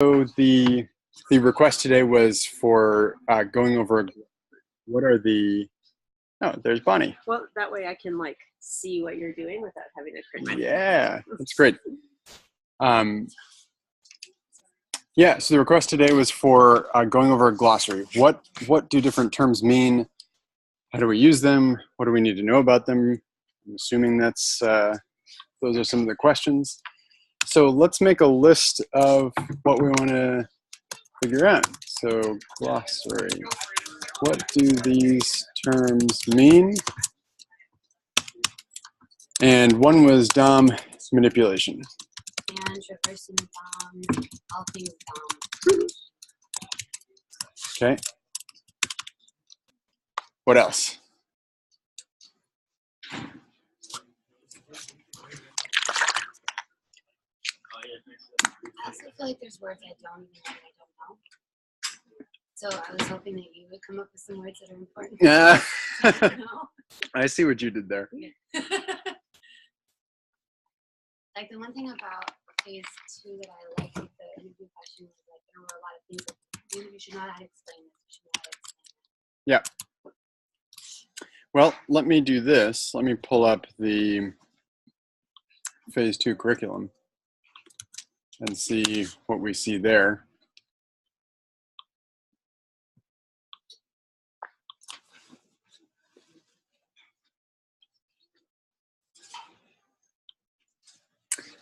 So the request today was for going over what are the, oh, there's Bonnie. Well, that way I can like see what you're doing without having to print my Yeah, that's great. Yeah, so the request today was for going over a glossary. What do different terms mean? How do we use them? What do we need to know about them? I'm assuming that's those are some of the questions. So let's make a list of what we want to figure out. So glossary. What do these terms mean? And one was DOM manipulation. And traversing DOM, all things DOM. Okay. What else? I also feel like there's words I don't even know I don't know. So I was hoping that you would come up with some words that are important. Yeah. No. I see what you did there. Like the one thing about phase 2 that I liked with the interview question was like there were a lot of things that you should know how to explain this. You should know how to explain Yeah. Well, let me do this. Let me pull up the phase 2 curriculum and see what we see there.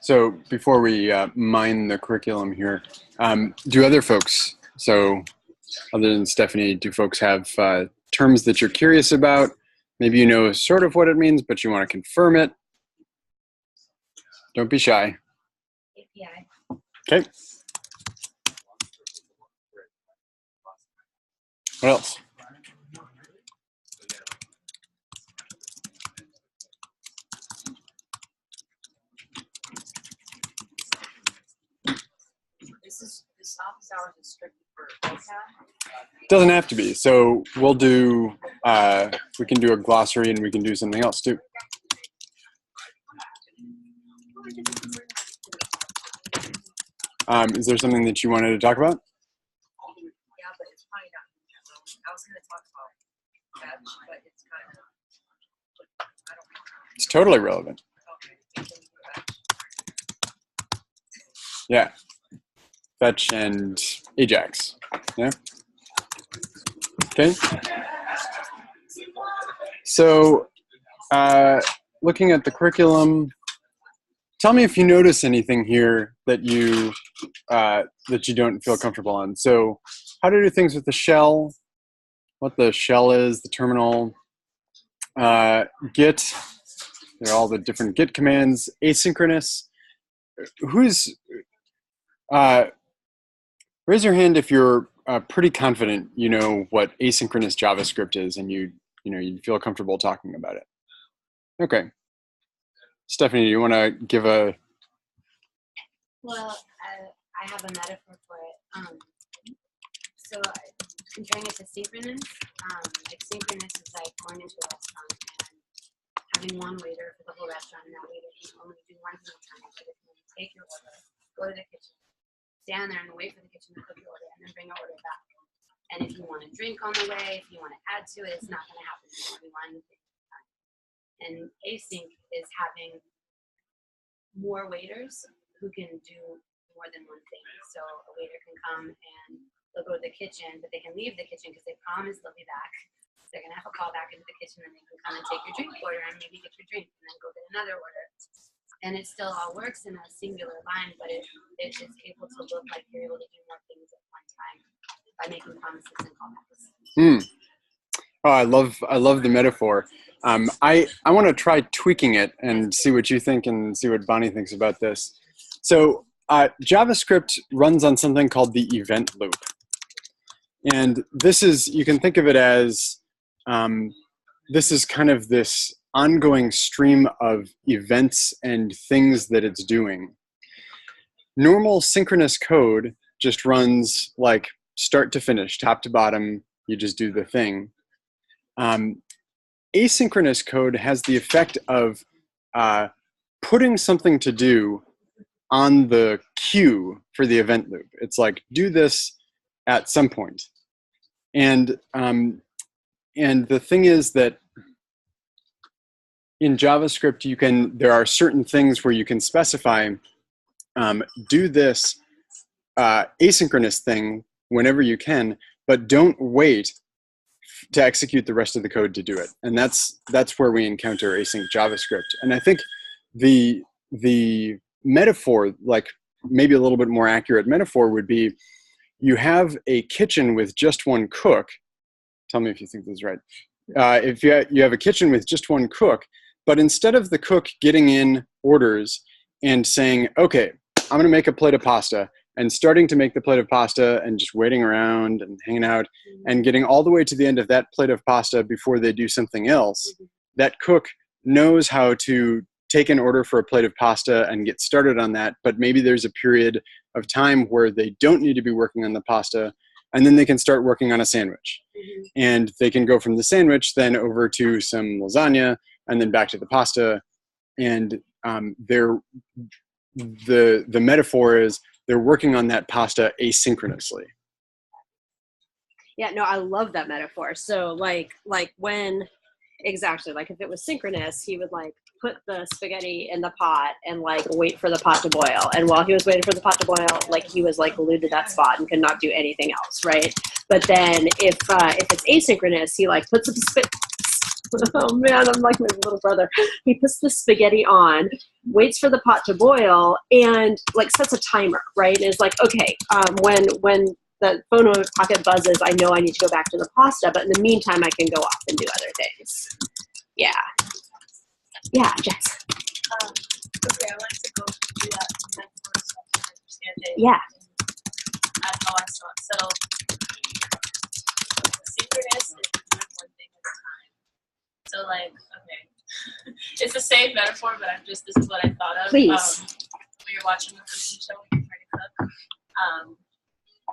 So before we mine the curriculum here, do other folks, so other than Stephanie, do folks have terms that you're curious about? Maybe you know sort of what it means, but you want to confirm it. Don't be shy. API. Okay. What else? This office hours is strictly for OCAD. Doesn't have to be. So we'll do, we can do a glossary and we can do something else too. Is there something that you wanted to talk about? Yeah, but it's probably not. I was going to talk about that, but it's kind of, I don't know. It's totally relevant. Yeah. Fetch and Ajax. Yeah. Okay. So looking at the curriculum, tell me if you notice anything here that you don't feel comfortable on. So how to do things with the shell, what the shell is, the terminal, Git, there are all the different Git commands, asynchronous. Who's raise your hand if you're pretty confident you know what asynchronous JavaScript is and you feel comfortable talking about it. Okay. Stephanie, do you want to give a... Well, I have a metaphor for it. So comparing it to synchronous, like synchronous is like going into a restaurant and having one waiter for the whole restaurant, and that waiter can only do one thing at a time. But if you take your order, go to the kitchen, stand there and wait for the kitchen to cook your order, and then bring your order back. And if you want to drink on the way, if you want to add to it, it's not going to happen. It's only one thing at a time. And async is having more waiters who can do more than one thing. So a waiter can come and they'll go to the kitchen, but they can leave the kitchen because they promise they'll be back. They're going to have a call back into the kitchen and they can come and take your drink order and maybe get your drink and then go get another order. And it still all works in a singular line, but it is able to look like you're able to do more things at one time by making promises and callbacks. Oh, I love the metaphor. I want to try tweaking it and see what you think and see what Bonnie thinks about this. So JavaScript runs on something called the event loop. And this is, you can think of it as, this is kind of this ongoing stream of events and things that it's doing. Normal synchronous code just runs like start to finish, top to bottom, you just do the thing. Asynchronous code has the effect of putting something to do on the queue for the event loop. It's like, do this at some point. And the thing is that in JavaScript, there are certain things where you can specify, do this asynchronous thing whenever you can, but don't wait to execute the rest of the code to do it. And that's where we encounter async JavaScript. And I think the metaphor, like maybe a little bit more accurate metaphor, would be you have a kitchen with just one cook. Tell me if you think this is right. If you have a kitchen with just one cook, but instead of the cook getting in orders and saying, okay, I'm going to make a plate of pasta, and starting to make the plate of pasta and just waiting around and hanging out and getting all the way to the end of that plate of pasta before they do something else, that cook knows how to take an order for a plate of pasta and get started on that, but maybe there's a period of time where they don't need to be working on the pasta, and then they can start working on a sandwich. And they can go from the sandwich then over to some lasagna and then back to the pasta. And the metaphor is they're working on that pasta asynchronously. Yeah, no, I love that metaphor. So like when, exactly, like if it was synchronous, he would like put the spaghetti in the pot and like wait for the pot to boil. And while he was waiting for the pot to boil, like he was like glued to that spot and could not do anything else, right? But then if it's asynchronous, he like puts oh man, I'm like my little brother. He puts the spaghetti on, waits for the pot to boil, and like sets a timer, right? And is like, okay, when the phone in my pocket buzzes, I know I need to go back to the pasta, but in the meantime, I can go off and do other things. Yeah. Yeah, Jess. Okay, I like to go through that metaphor so I can understand it. Yeah. That's how I saw it. So, synchronous is doing one thing at a time. So, like, okay, it's the same metaphor, but this is what I thought of. Please. When you're watching a cooking show, when you're trying to cook,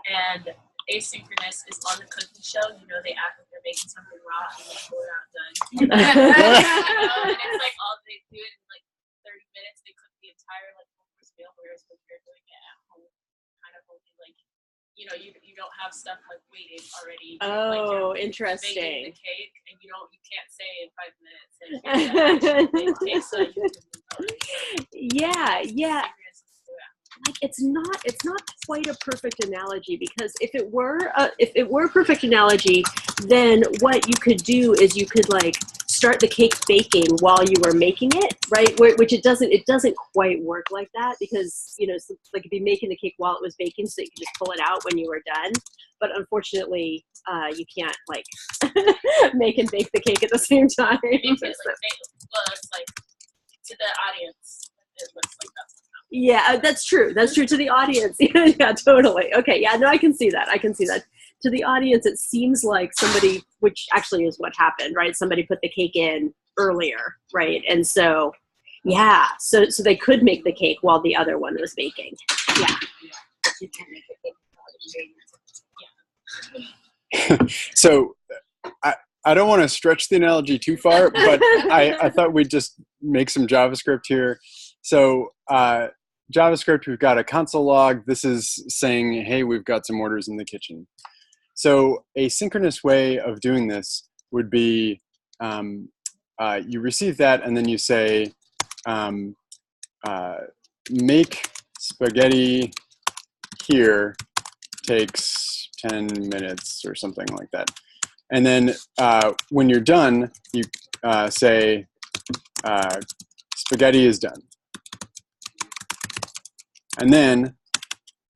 and asynchronous is on the cooking show. You know, they act like they're making something raw and they pull it out done. And it's like all they do it in like 30 minutes. They cook the entire like home course meal, whereas when you're doing it at home, kind of only like, you know, you don't have stuff like waiting already. Oh, like interesting. Baking the cake, and you can't say in 5 minutes. And cake, so you can, yeah. Like it's not quite a perfect analogy, because if it were a perfect analogy, then what you could do is you could like start the cake baking while you were making it, right? Which it doesn't quite work like that, because you know, so, like, you'd be making the cake while it was baking, so you could just pull it out when you were done. But unfortunately, you can't like make and bake the cake at the same time. It's like to the audience, it looks like that's. Yeah, that's true. That's true to the audience. Yeah, totally. Okay, yeah, no, I can see that. To the audience, it seems like somebody, which actually is what happened, right? Somebody put the cake in earlier, right? And so, yeah, so they could make the cake while the other one was baking. Yeah. You can make the cake. So I don't want to stretch the analogy too far, but I thought we'd just make some JavaScript here. So JavaScript, we've got a console log. This is saying, hey, we've got some orders in the kitchen. So a synchronous way of doing this would be you receive that, and then you say, make spaghetti here takes 10 minutes or something like that. And then when you're done, you say, spaghetti is done. And then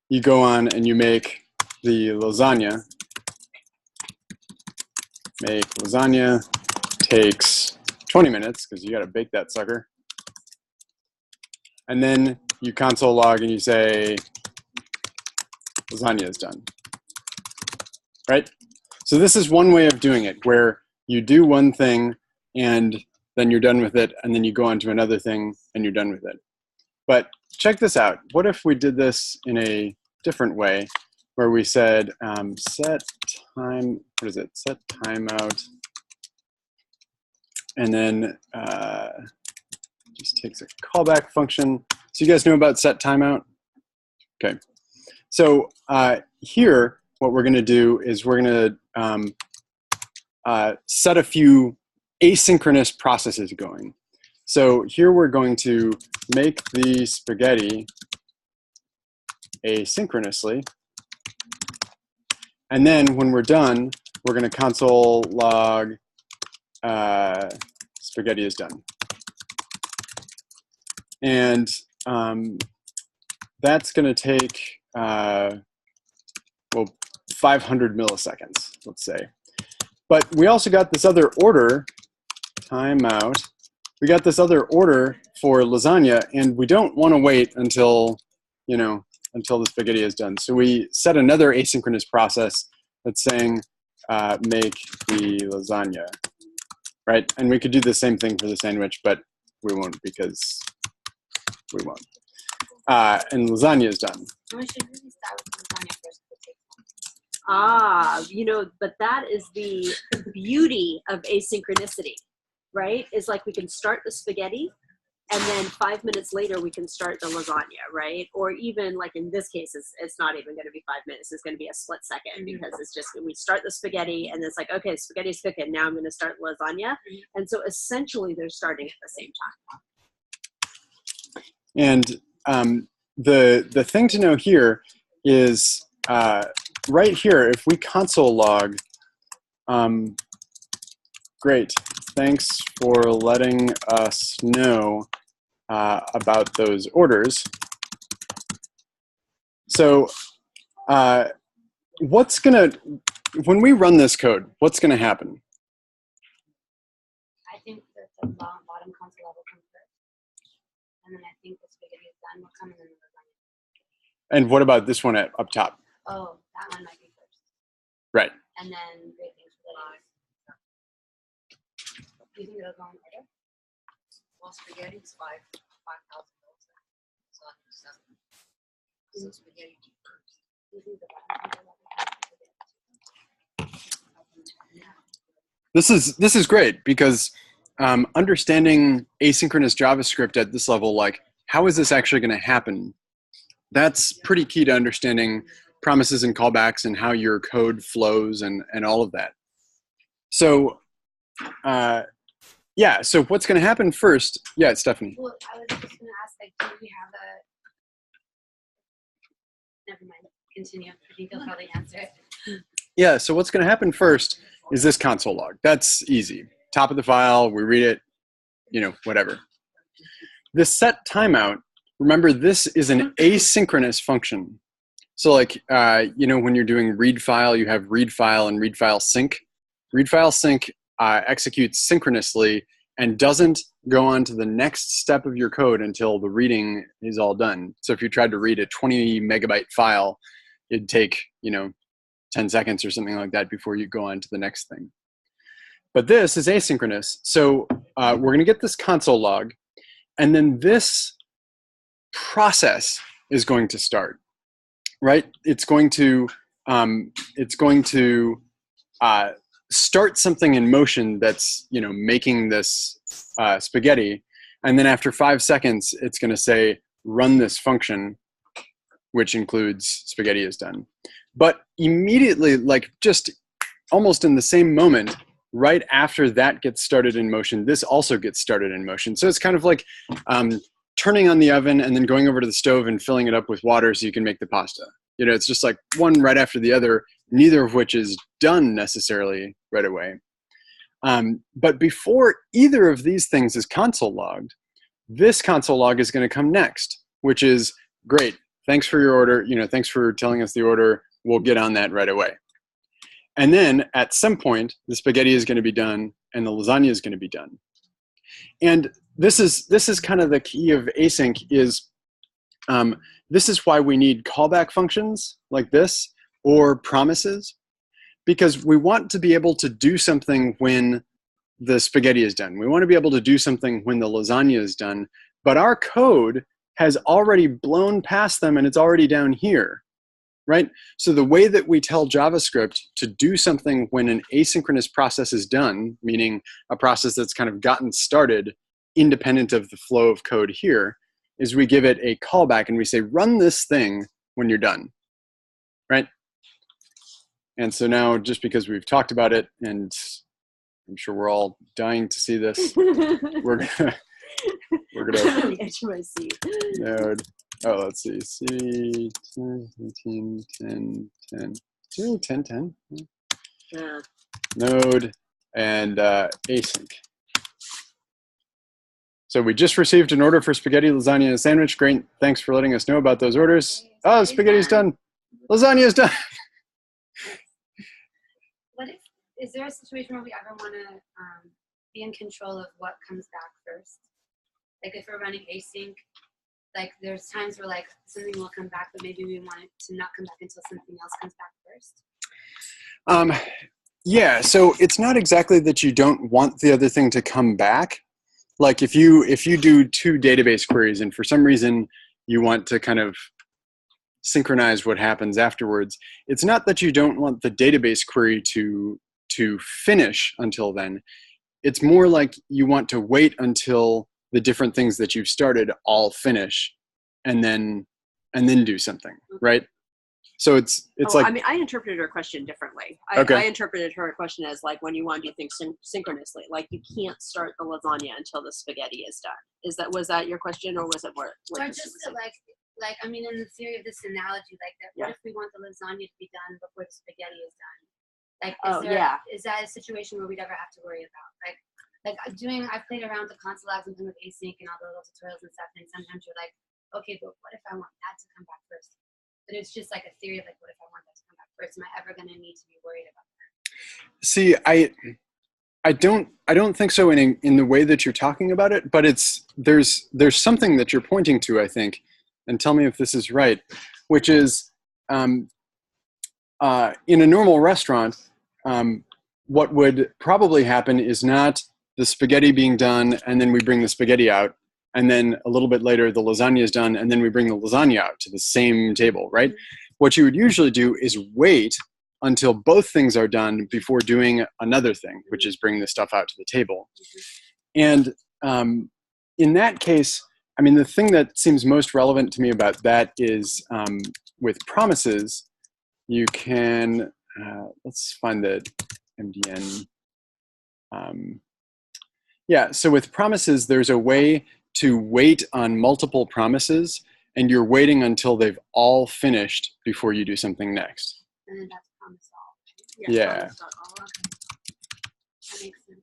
you go on and you make the lasagna. Make lasagna takes 20 minutes because you got to bake that sucker. And then you console log and you say lasagna is done. Right? So this is one way of doing it, where you do one thing and then you're done with it, and then you go on to another thing and you're done with it. But check this out. What if we did this in a different way, where we said set time, what is it? Set timeout, and then just takes a callback function. So you guys know about set timeout? Okay. So here, what we're going to do is we're going to set a few asynchronous processes going. So here we're going to make the spaghetti asynchronously. And then when we're done, we're going to console log spaghetti is done. And that's going to take, well, 500 milliseconds, let's say. But we also got this other order, timeout. We got this other order for lasagna, and we don't want to wait until, until the spaghetti is done. So we set another asynchronous process that's saying make the lasagna, right? And we could do the same thing for the sandwich, but we won't because we won't. And lasagna is done. We should really start with lasagna first. But that is the beauty of asynchronicity, right? Is like we can start the spaghetti and then 5 minutes later we can start the lasagna, right? Or even like in this case, it's not even going to be 5 minutes. It's going to be a split second because it's just, we start the spaghetti and it's like, okay, spaghetti's cooking. Now I'm going to start lasagna. And so essentially they're starting at the same time. And the thing to know here is right here, if we console log, great, thanks for letting us know about those orders. So when we run this code, what's gonna happen? I think that the bottom console will come first. And then I think the spaghetti is done will come and then the lasagna. And what about this one up top? Oh, that one might be first. Right. And then great things for the last. Do you think it'll go in order? Well, spaghetti is 5,000 milliseconds. So 7. So spaghetti first. Do you think the bottom console This is great because understanding asynchronous JavaScript at this level, like how is this actually going to happen? That's pretty key to understanding promises and callbacks and how your code flows and all of that. So yeah, so what's going to happen first? Yeah, Stephanie. Well, I was just going to ask, like, do we have never mind, continue. I think you'll probably answer it. Yeah, so what's going to happen first is this console log. That's easy. Top of the file, we read it, whatever. This set timeout, remember this is an asynchronous function. So like, when you're doing read file, you have read file and read file sync. Read file sync executes synchronously and doesn't go on to the next step of your code until the reading is all done. So if you tried to read a 20 megabyte file, it'd take, 10 seconds or something like that before you go on to the next thing. But this is asynchronous. So we're going to get this console log, and then this process is going to start, right? It's going to start something in motion that's, making this spaghetti. And then after 5 seconds, it's going to say, run this function, which includes spaghetti is done. But immediately, like just almost in the same moment, right after that gets started in motion, this also gets started in motion. So it's kind of like turning on the oven and then going over to the stove and filling it up with water so you can make the pasta. It's just like one right after the other, neither of which is done necessarily right away. But before either of these things is console logged, this console log is going to come next, which is great. Thanks for your order. Thanks for telling us the order. We'll get on that right away. And then at some point, the spaghetti is going to be done and the lasagna is going to be done. And this is kind of the key of async is this is why we need callback functions like this or promises, because we want to be able to do something when the spaghetti is done. We want to be able to do something when the lasagna is done, but our code has already blown past them and it's already down here, right? So the way that we tell JavaScript to do something when an asynchronous process is done, meaning a process that's kind of gotten started, independent of the flow of code here, is we give it a callback and we say, run this thing when you're done, right? And so now, just because we've talked about it, and I'm sure we're all dying to see this, we're gonna on the edge of my seat. node. Oh, let's see. C 10, 10, 10, 2, 10, 10. Yeah. Node and async. So we just received an order for spaghetti, lasagna, and a sandwich. Great. Thanks for letting us know about those orders. Oh, spaghetti's done. Lasagna's done. What if, is there a situation where we ever want to be in control of what comes back first? Like if we're running async, like there's times where like something will come back, but maybe we want it to not come back until something else comes back first. Yeah, so it's not exactly that you don't want the other thing to come back. Like if you do two database queries and for some reason you want to kind of synchronize what happens afterwards, it's not that you don't want the database query to finish until then. It's more like you want to wait until the different things that you've started all finish and then do something, right? So it's like, I mean, I interpreted her question differently. Okay. I interpreted her question as like when you want to do things synchronously, like you can't start the lasagna until the spaghetti is done. Was that your question, or was it more? Or just like I mean, in the theory of this analogy, like that. What if we want the lasagna to be done before the spaghetti is done? Like, is that a situation where we'd ever have to worry about? I've played around with the console apps and with async and all the little tutorials and stuff, and sometimes you're like, okay, but what if I want that to come back first? But it's just like a theory of like, what if I want that to come back first? Am I ever going to need to be worried about that? see, I don't think so in the way that you're talking about it, but there's something that you're pointing to, I think, and tell me if this is right, which is in a normal restaurant, what would probably happen is not the spaghetti being done and then we bring the spaghetti out, and then a little bit later the lasagna is done and then we bring the lasagna out to the same table, right? What you would usually do is wait until both things are done before doing another thing, which is bring the stuff out to the table. And in that case, I mean, the thing that seems most relevant to me about that is with promises, you can, let's find the MDN. Yeah, so with promises, there's a way to wait on multiple promises, and you're waiting until they've all finished before you do something next. And then that's promise all. Yeah. Promise all. That makes sense.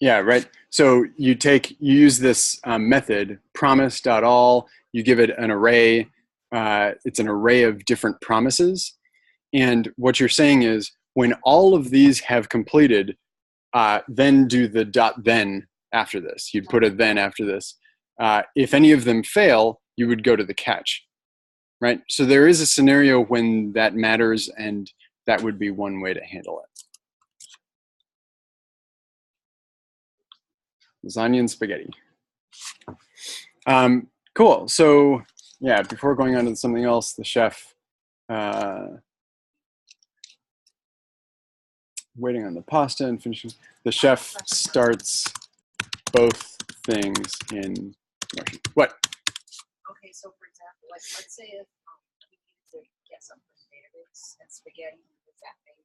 Yeah, right. So you use this method, promise.all, you give it an array. It's an array of different promises. And what you're saying is when all of these have completed, then do the .then after this. You'd put a then after this. If any of them fail, you would go to the catch, right? So there is a scenario when that matters, and that would be one way to handle it. Lasagna and spaghetti. Cool. So yeah, before going on to something else, the chef, waiting on the pasta and finishing. The chef starts both things in motion. What? Okay, so for example, like let's say if we needed to get something from the database and spaghetti is that thing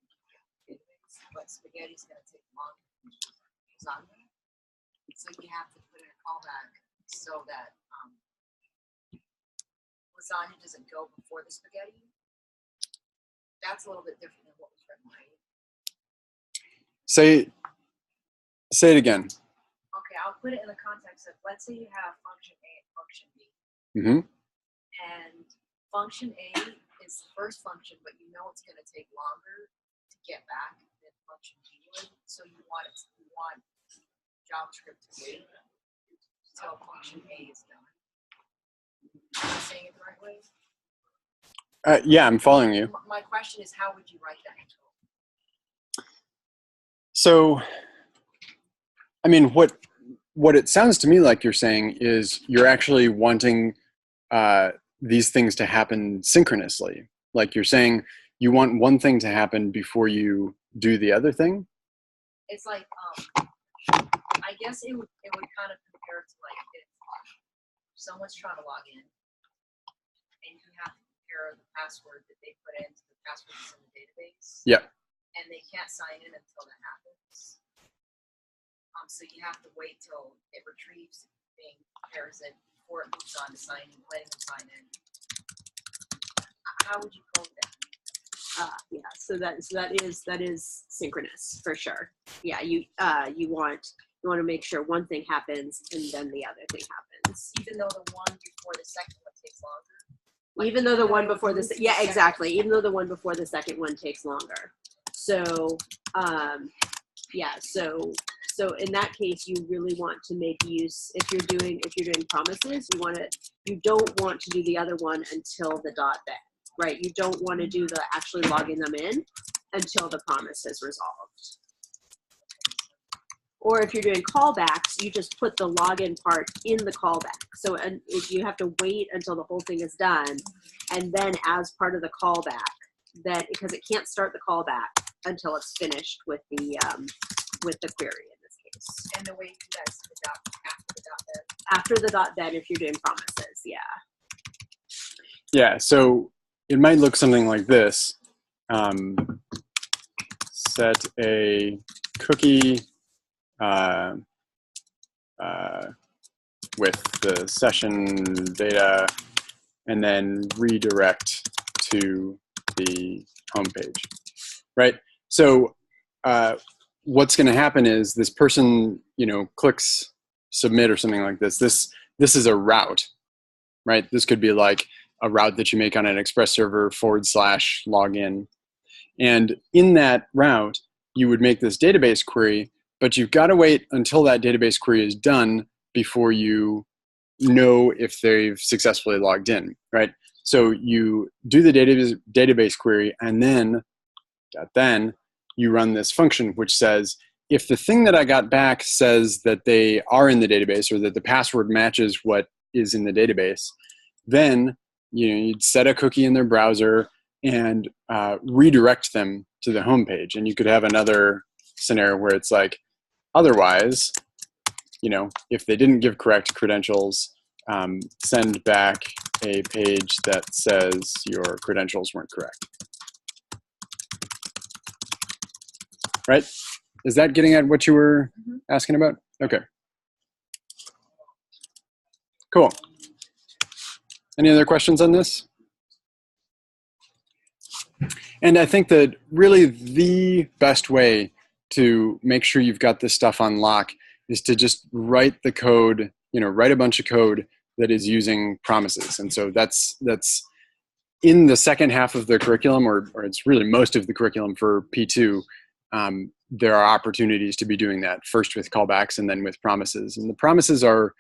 database, but spaghetti's gonna take longer than lasagna. So you have to put in a callback so that lasagna doesn't go before the spaghetti. That's a little bit different than what was written, right? Say it again. Okay, I'll put it in the context of, let's say you have function A and function B. Mm-hmm. And function A is the first function, but you know it's going to take longer to get back than function B would. So you want JavaScript to wait until function A is done. Am I saying it the right way? Yeah, I'm following you. My question is, how would you write that in code? So, I mean, what it sounds to me like you're saying is you're actually wanting these things to happen synchronously. Like you're saying you want one thing to happen before you do the other thing. It's like, I guess it would kind of compare to like if someone's trying to log in and you have to compare the password that they put into the password that's in the database. Yep. And they can't sign in until that happens. So you have to wait till it retrieves and compares it before it moves on to signing, letting them sign in. How would you code that? Yeah, so that is synchronous for sure. Yeah, you want to make sure one thing happens and then the other thing happens. Even though the one before the second one takes longer. Even though the one before the exactly. Even though the one before the second one takes longer. So yeah, so in that case, you really want to make use, if you're doing promises, you don't want to do the other one until the .then, right? You don't want to do the actually logging them in until the promise is resolved. Or if you're doing callbacks, you just put the login part in the callback. So and if you have to wait until the whole thing is done, and then as part of the callback, that because it can't start the callback until it's finished with the query in this case. And the way you guys do the after the .then. After the .then, if you're doing promises, yeah. Yeah, so it might look something like this. Set a cookie with the session data, and then redirect to the home page, right? So what's going to happen is this person, clicks submit or something like this. This is a route, right? This could be like a route that you make on an Express server /login. And in that route, you would make this database query, but you've got to wait until that database query is done before you know if they've successfully logged in, right? So you do the database query, and then you run this function which says, if the thing that I got back says that they are in the database or that the password matches what is in the database, then you'd set a cookie in their browser and redirect them to the home page. And you could have another scenario where it's like, otherwise, if they didn't give correct credentials, send back a page that says your credentials weren't correct. Right? Is that getting at what you were asking about? Okay. Cool. Any other questions on this? And I think that really the best way to make sure you've got this stuff on lock is to just write the code, write a bunch of code that is using promises. And so that's in the second half of the curriculum, or it's really most of the curriculum for P2. There are opportunities to be doing that, first with callbacks and then with promises. And the promises are,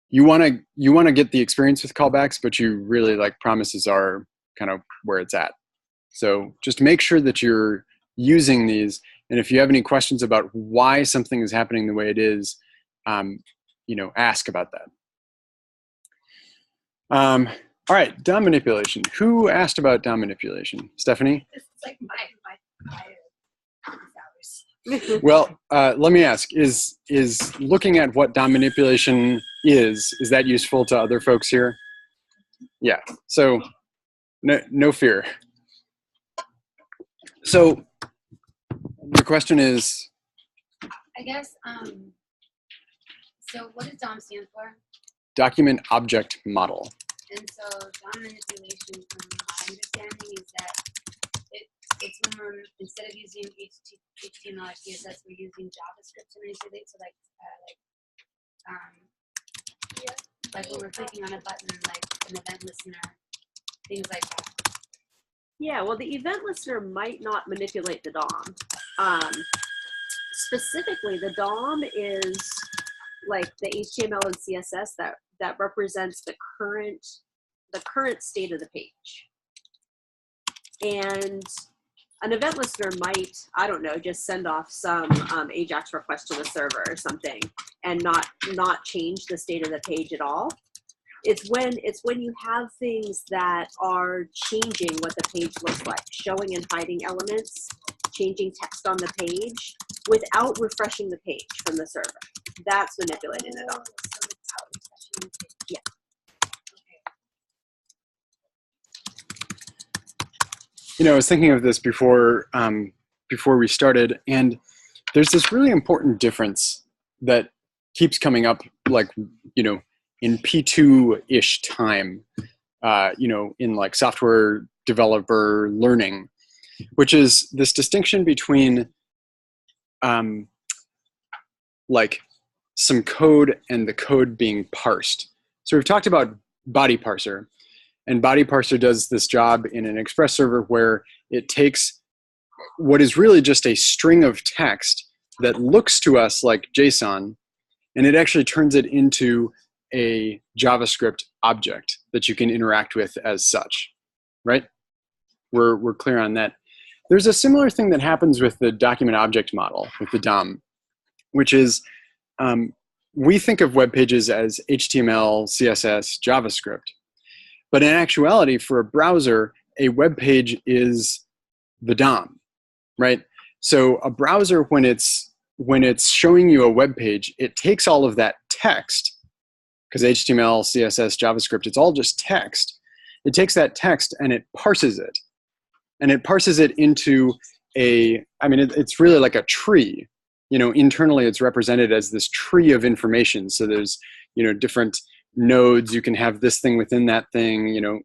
you want to get the experience with callbacks, but you really like promises are kind of where it's at. So just make sure that you're using these. And if you have any questions about why something is happening the way it is, ask about that. All right, DOM manipulation. Who asked about DOM manipulation? Stephanie? It's like my Well, let me ask, is looking at what DOM manipulation is that useful to other folks here? Yeah, so no fear. So the question is, I guess, so what does DOM stand for? Document Object Model. And so DOM manipulation, from my understanding, is that it's when we're, instead of using HTML or CSS, we're using JavaScript to manipulate. So like when we're clicking on a button, like an event listener, things like that. Yeah, well, the event listener might not manipulate the DOM. Specifically, the DOM is like the HTML and CSS that represents the current state of the page. And an event listener might, I don't know, just send off some AJAX request to the server or something and not change the state of the page at all. It's when you have things that are changing what the page looks like, showing and hiding elements, changing text on the page without refreshing the page from the server. That's manipulating the DOM. Yeah. You know, I was thinking of this before before we started, and there's this really important difference that keeps coming up, like, you know, in P2-ish time, you know, in like software developer learning, which is this distinction between like some code and the code being parsed. So we've talked about body parser, and body parser does this job in an Express server where it takes what is really just a string of text that looks to us like JSON, and it actually turns it into a JavaScript object that you can interact with as such, right? We're clear on that. There's a similar thing that happens with the document object model, with the DOM, which is we think of web pages as HTML, CSS, JavaScript. But in actuality, for a browser, a web page is the DOM, right? So a browser, when it's showing you a web page, it takes all of that text, because HTML, CSS, JavaScript, it's all just text. It takes that text and it parses it. And it parses it into a, I mean, it's really like a tree. You know, internally it's represented as this tree of information. So there's, you know, different nodes, you can have this thing within that thing, you know,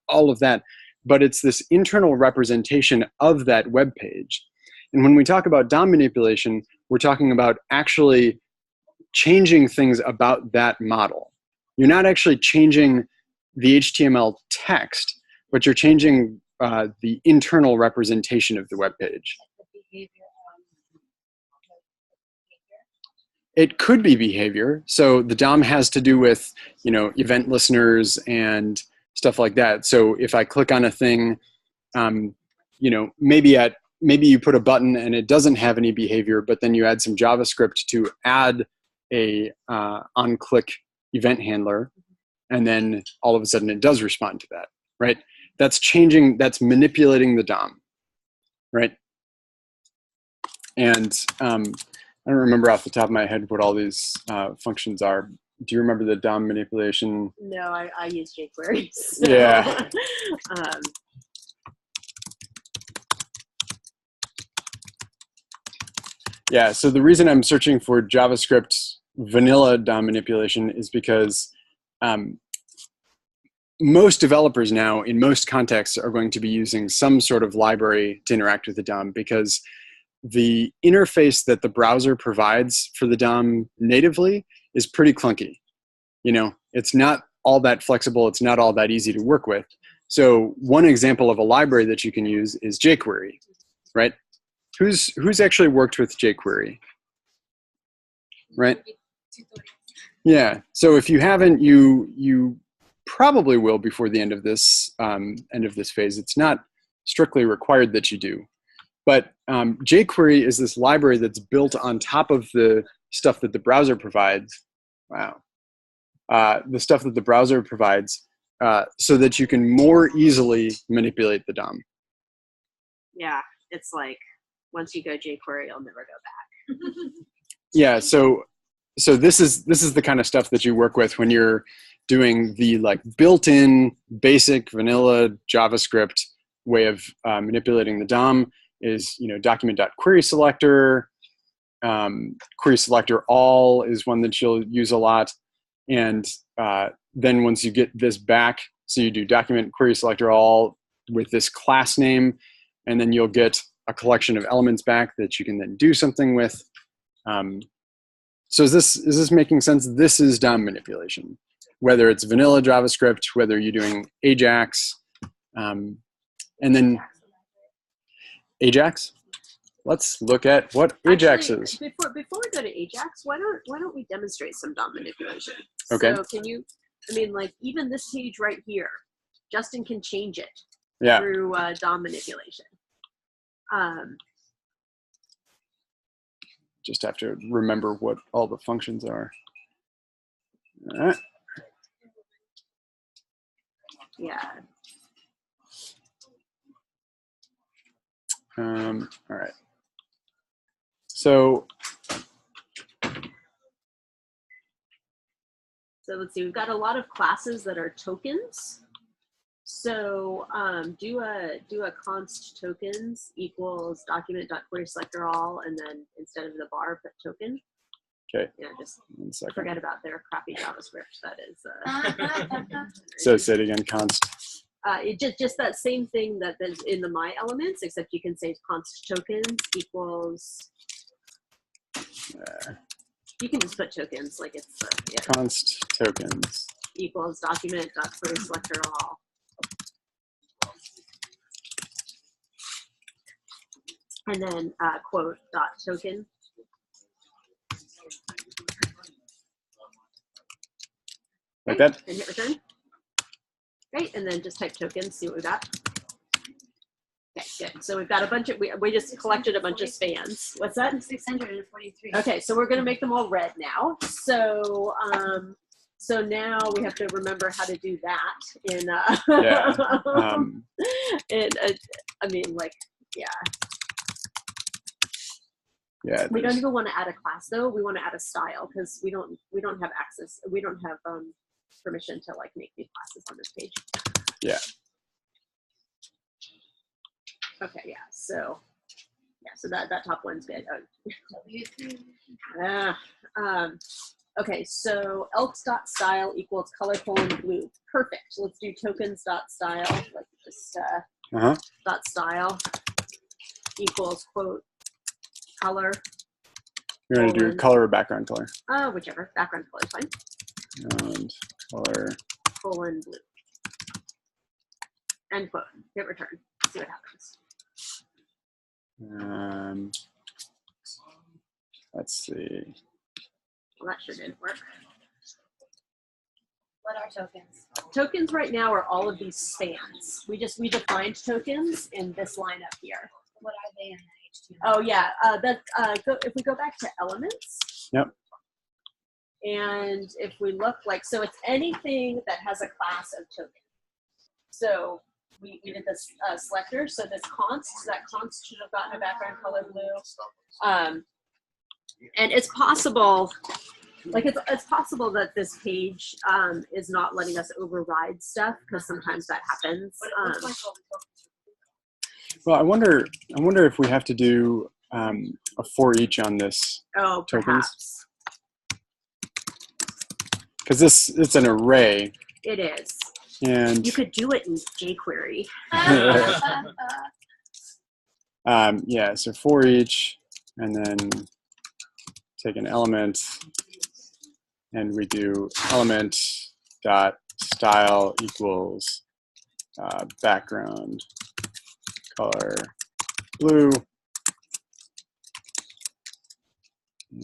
all of that. But it's this internal representation of that web page. And when we talk about DOM manipulation, we're talking about actually changing things about that model. You're not actually changing the HTML text, but you're changing the internal representation of the web page. It could be behavior. So the DOM has to do with, you know, event listeners and stuff like that. So if I click on a thing, you know, maybe you put a button and it doesn't have any behavior, but then you add some JavaScript to add a on-click event handler, and then all of a sudden it does respond to that, right? That's changing, that's manipulating the DOM, right? And I don't remember off the top of my head what all these functions are. Do you remember the DOM manipulation? No, I use jQuery. So, yeah. Yeah, so the reason I'm searching for JavaScript vanilla DOM manipulation is because most developers now, in most contexts, are going to be using some sort of library to interact with the DOM, because the interface that the browser provides for the DOM natively is pretty clunky. You know, it's not all that flexible. It's not all that easy to work with. So one example of a library that you can use is jQuery, right? Who's actually worked with jQuery, right? Yeah. So if you haven't, you probably will before the end of this phase. It's not strictly required that you do. But jQuery is this library that's built on top of the stuff that the browser provides. Wow. The stuff that the browser provides so that you can more easily manipulate the DOM. Yeah, it's like once you go jQuery, you'll never go back. Yeah, so this is the kind of stuff that you work with when you're doing the like built-in basic vanilla JavaScript way of manipulating the DOM. Is, you know, document.querySelector, querySelector all is one that you'll use a lot. And then once you get this back, so you do document querySelector all with this class name, and then you'll get a collection of elements back that you can then do something with. So is this making sense? This is DOM manipulation, whether it's vanilla JavaScript, whether you're doing Ajax, and then Ajax. Let's look at what Ajax is. Before we go to Ajax, why don't we demonstrate some DOM manipulation? Okay. So can you? I mean, like even this page right here, Justin can change it through DOM manipulation. Just have to remember what all the functions are. All right. Yeah. All right. So So let's see, we've got a lot of classes that are tokens. So do a const tokens equals document.querySelectorAll, and then instead of the bar, put token. Okay. Yeah, just 1 second. forget about their crappy JavaScript. That is. So say it again, const. It just that same thing that is in the my elements, except you can say const tokens equals. You can just put tokens like it's yeah. Const tokens Equals document.querySelectorAll. And then quote dot token. like that. And hit return. Great, and then just type tokens, see what we got. Okay, good. So we've got a bunch of, we just collected a bunch of spans. What's that? 643. Okay, so we're gonna make them all red now. So so now we have to remember how to do that in Yeah. I mean, like, yeah. Yeah. We don't even want to add a class though. We want to add a style because we don't have access. We don't have permission to like make new classes on this page. Yeah. Okay. Yeah. So that top one's good. Okay. So elks.style equals color :blue. Perfect. Let's do tokens.style. Like just dot style equals quote color. You're going to do color or background color? Whichever. Background color is fine. And color. :blue. End quote. Hit return. See what happens. Let's see. Well, that sure didn't work. What are tokens? Tokens right now are all of these spans. We defined tokens in this line up here. What are they in the HTML? Oh yeah, if we go back to elements. Yep. And if we look like, so it's anything that has a class of token. So we did this selector. So this const, that const should have gotten a background color blue. And it's possible, like it's possible that this page is not letting us override stuff because sometimes that happens. Well, I wonder if we have to do a for each on this. Oh, tokens. perhaps. Because it's an array. It is. And you could do it in jQuery. Yeah, so for each, and then take an element, and we do element dot style equals background color blue,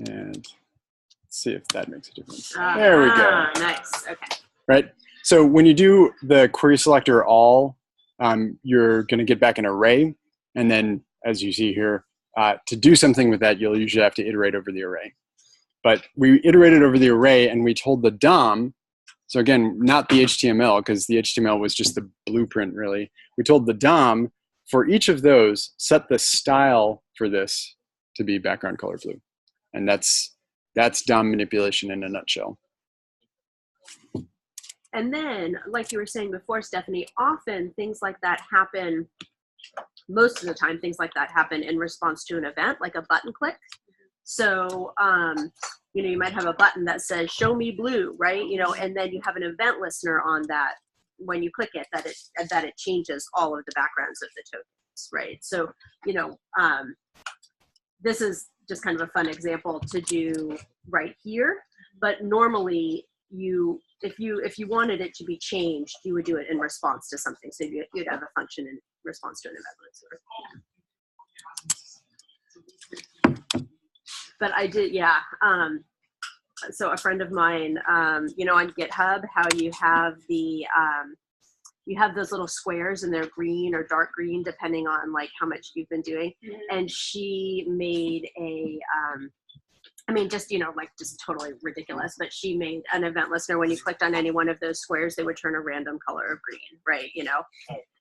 and let's see if that makes a difference. There we go. Nice. Okay. Right. So when you do the query selector all, you're going to get back an array, and then as you see here, to do something with that, you'll usually have to iterate over the array. But we iterated over the array, and we told the DOM. So again, not the HTML, because the HTML was just the blueprint, really. We told the DOM for each of those, set the style for this to be background color blue, and that's DOM manipulation in a nutshell. And then, like you were saying before, Stephanie, often things like that happen, most of the time things like that happen in response to an event, like a button click. So, you know, you might have a button that says, show me blue, right? You know, and then you have an event listener on that when you click it, that it changes all of the backgrounds of the tokens, right? So, you know, this is just kind of a fun example to do right here, but normally if you wanted it to be changed, you would do it in response to something. So you'd have a function in response to an event listener. But I did, yeah. So a friend of mine, you know, on GitHub, how you have you have those little squares and they're green or dark green, depending on like how much you've been doing. Mm-hmm. And she made a, I mean, just, you know, like just totally ridiculous, but she made an event listener. When you clicked on any one of those squares, they would turn a random color of green, right? You know,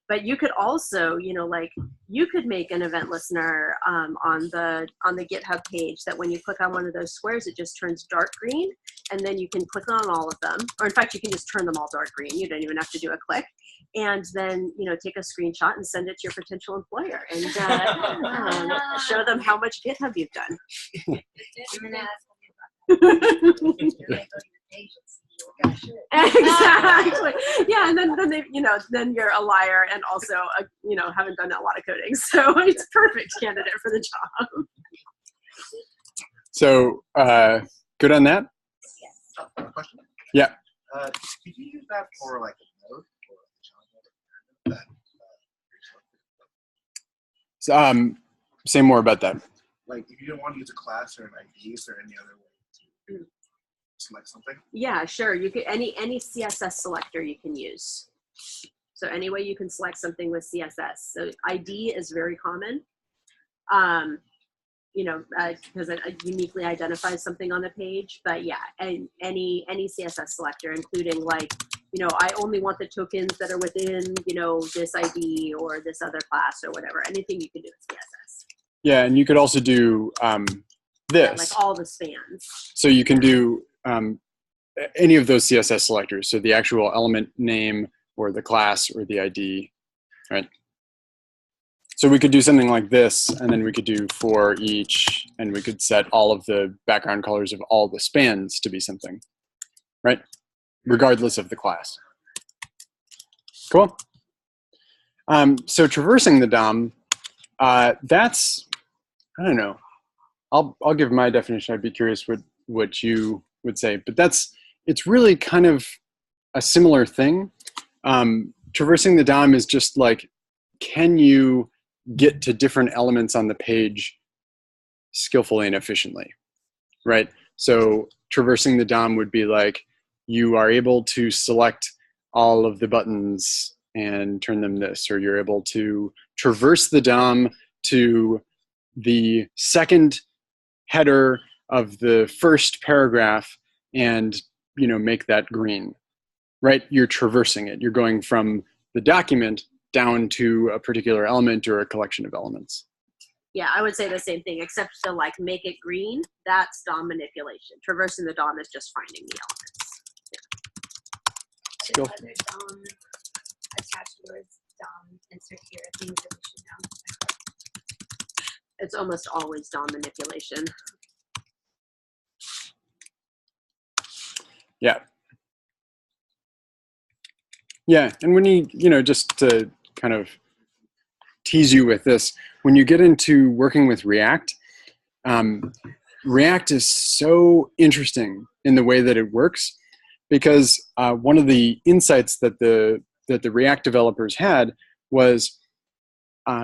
but you could also, you know, like you could make an event listener on the GitHub page that when you click on one of those squares, it just turns dark green. and then you can click on all of them, or in fact, you can just turn them all dark green. You don't even have to do a click. And then, take a screenshot and send it to your potential employer and show them how much GitHub you've done. I'm gonna ask them about that. You're gonna go to your page and see your gosh, shit. Exactly. Yeah, and then they, then you're a liar and also, haven't done a lot of coding. So it's a perfect candidate for the job. So good on that. Yes. Question? Yeah. Could you use that for like a note or a challenge? So, say more about that. Like if you don't want to use a class or an ID, is there any other way to select something? Yeah, sure. You could any CSS selector you can use. So any way you can select something with CSS. So ID is very common. Because it uniquely identifies something on the page. But yeah, and any CSS selector, including I only want the tokens that are within, this ID or this other class or whatever. Anything you can do with CSS. Yeah, and you could also do this. Yeah, like all the spans. So you can do any of those CSS selectors. So the actual element name or the class or the ID, right? So we could do something like this, and then we could do for each, and we could set all of the background colors of all the spans to be something, right? Regardless of the class. Cool. So traversing the DOM, that's, I don't know. I'll give my definition. I'd be curious what you would say, but it's really kind of a similar thing. Traversing the DOM is just like, can you get to different elements on the page skillfully and efficiently, right? So traversing the DOM would be like, you are able to select all of the buttons and turn them this, or you're able to traverse the DOM to the second header of the first paragraph and, make that green, right? You're traversing it. You're going from the document down to a particular element or a collection of elements. Yeah, I would say the same thing, except to make it green, that's DOM manipulation. Traversing the DOM is just finding the elements. Should other DOM attached words, DOM, insert here, things that we should know? It's almost always DOM manipulation. Yeah. Yeah, and when you, just to kind of tease you with this, when you get into working with React, React is so interesting in the way that it works, because one of the insights that the React developers had was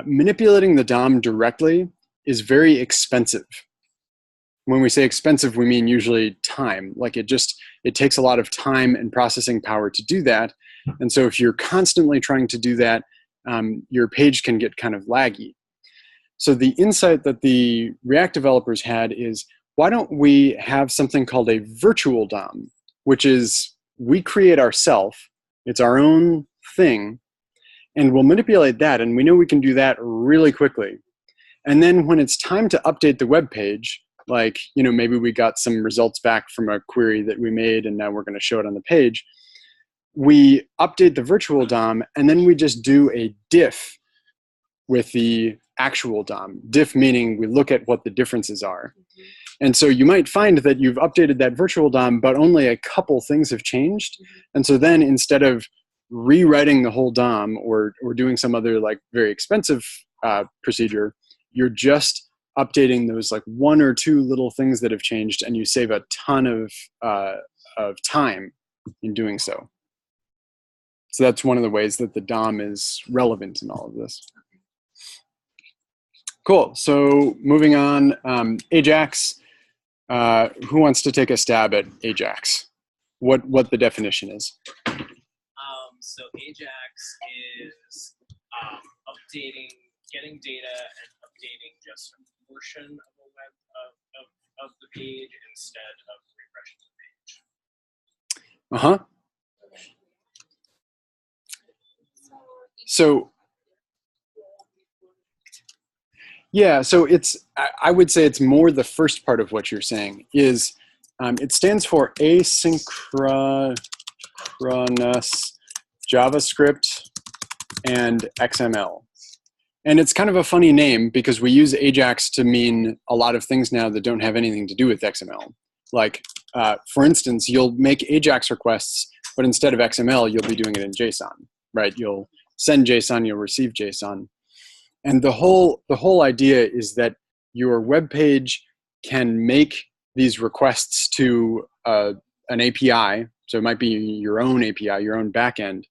manipulating the DOM directly is very expensive. When we say expensive, we mean usually time. Like it takes a lot of time and processing power to do that. And so if you're constantly trying to do that, your page can get kind of laggy. So the insight that the React developers had is, why don't we have something called a virtual DOM, which is we create ourselves, it's our own thing, and we'll manipulate that, and we know we can do that really quickly. And then when it's time to update the web page, maybe we got some results back from a query that we made, and now we're going to show it on the page. We update the virtual DOM, and then we just do a diff with the actual DOM. Diff meaning we look at what the differences are. Mm-hmm. And so you might find that you've updated that virtual DOM, but only a couple things have changed. Mm-hmm. And so then instead of rewriting the whole DOM or doing some other very expensive procedure, you're just updating those one or two little things that have changed, and you save a ton of time in doing so. So that's one of the ways that the DOM is relevant in all of this. Cool. So moving on, Ajax. Who wants to take a stab at Ajax? What the definition is? So Ajax is getting data and updating just a portion of a web of the page instead of refreshing the page. Uh-huh. So yeah, so I would say it's more the first part of what you're saying is It stands for asynchronous JavaScript and XML. And it's kind of a funny name because we use AJAX to mean a lot of things now that don't have anything to do with XML. Like, for instance, you'll make AJAX requests, but instead of XML, you'll be doing it in JSON, right? You'll send JSON, you'll receive JSON. And the whole idea is that your web page can make these requests to an API, so it might be your own API, your own backend,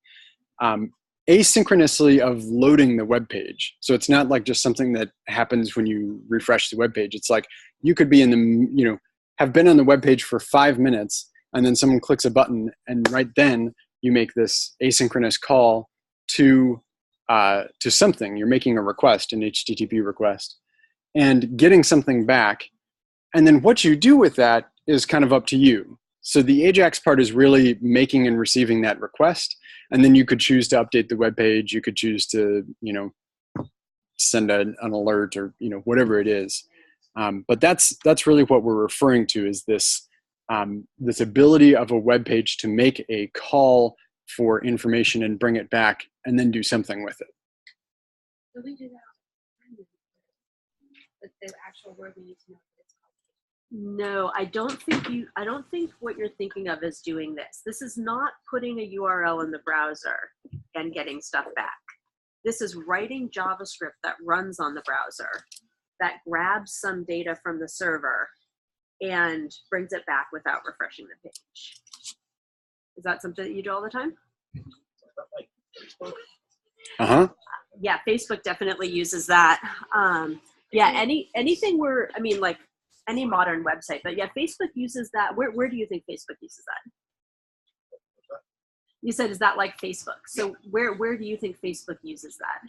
asynchronously of loading the web page. So it's not like just something that happens when you refresh the web page. It's like you could be in the, have been on the web page for 5 minutes, and then someone clicks a button, and right then you make this asynchronous call to something. You're making a request, an HTTP request, and getting something back. And then what you do with that is kind of up to you. So the AJAX part is really making and receiving that request. And then you could choose to update the web page. You could choose to, send an alert or, whatever it is. But that's really what we're referring to, is this, this ability of a web page to make a call for information and bring it back and then do something with it. So we do that all the time. But the actual word we need to know what it's called. No, I don't think what you're thinking of is doing this. This is not putting a URL in the browser and getting stuff back. This is writing JavaScript that runs on the browser, that grabs some data from the server and brings it back without refreshing the page. Is that something that you do all the time? Uh-huh. Yeah, Facebook definitely uses that. Yeah, anything where, like any modern website, but yeah, Facebook uses that. Where do you think Facebook uses that? You said, is that like Facebook? So where do you think Facebook uses that?